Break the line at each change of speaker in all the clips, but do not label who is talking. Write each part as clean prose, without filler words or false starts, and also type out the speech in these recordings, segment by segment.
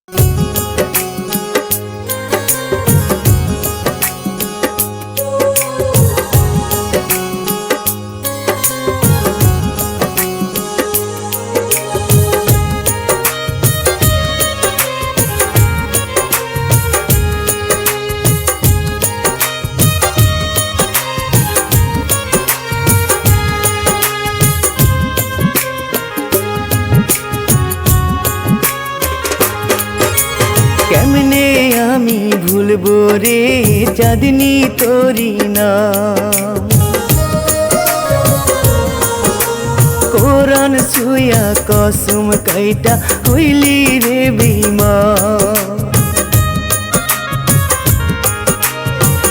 কেমনে আমি ভুলবো রে চাঁদনি তোরি নাম, কোরআন ছুঁয়া কসম কাইটা হইলি রে বেঈমান।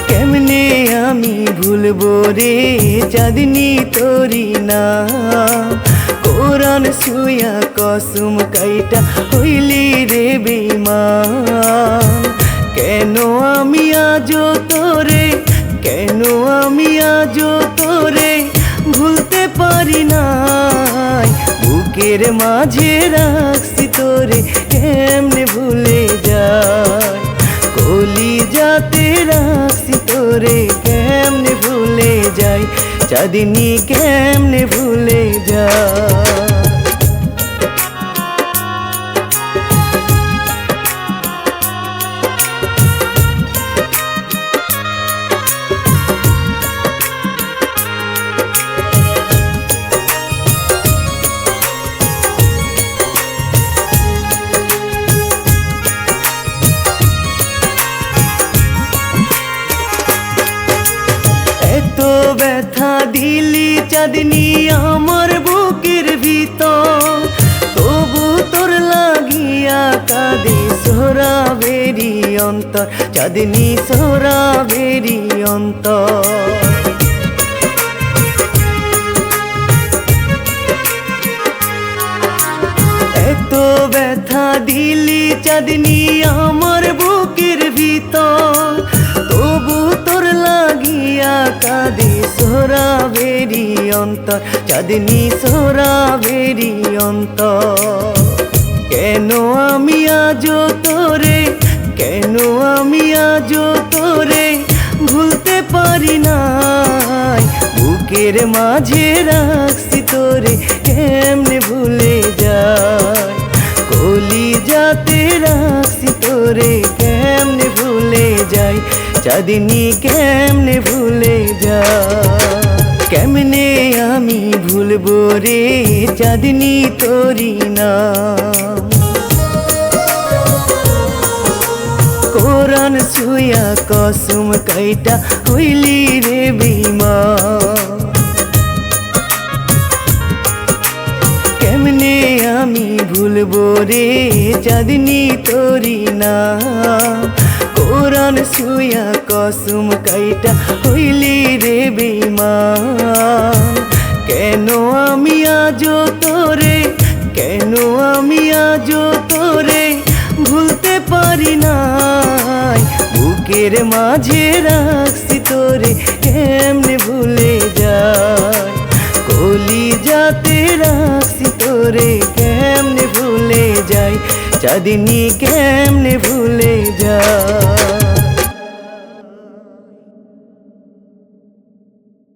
কেমনে আমি ভুলবো রে চাঁদনি তোরি নাম, কোরআন ছুঁয়া কসম কাইটা হইলি রে বেঈমান। কেন আমি আজো তোরে, কেন আমি আজো তোরে ভুলতে পারি নাই, বুকের মাঝে রাখছি তোরে কেমনে ভুলে যায়, কলিজাতে রাখছি তোরে কেমনে ভুলে যাই, চাঁদনি কেমনে ভুলে যায়। ব্যথা দিলি চাঁদনি আমার বুকের ভিতর, তবু তোর লাগিয়া কাঁদে সোহরা বেরি অন্তর, চাঁদনি সোহরা বেরি অন্তর। এত ব্যথা দিলি চাঁদনি আমার বুকের ভিতর, তবু তোর লাগিয়া কাঁদে সোহরা বেরি অন্তর, চাঁদনি সোহরা বেরি অন্তর। কেন আমি আজো তোরে, কেন আমি আজো তোরে ভুলতে পারি নাই, বুকের মাঝে রাখছি তোরে কেমনে ভুলে যায়, কলিজাতে রাখছি তোরে কেমনে ভুলে যাই, চাঁদনি কেমনে ভুলে যায়। কেমনে আমি ভুলবো রে চাঁদনি তোরি নাম, কোরআন ছুঁয়া কসম কাইটা হইলি রে বেঈমান। কেমনে আমি ভুলবো রে চাঁদনি তোরি নাম, কোরআন ছুঁয়া কসম কাইটা হইলি রে বেঈমান। কেন আমি আজো তোরে, কেন আমি আজো তোরে ভুলতে পারি নাই, বুকের মাঝে রাখছি তোরে কেমনে ভুলে যায়, কলিজাতে রাখছি তোরে কেমনে ভুলে যাই, চাঁদনি কেমনে ভুলে যায়।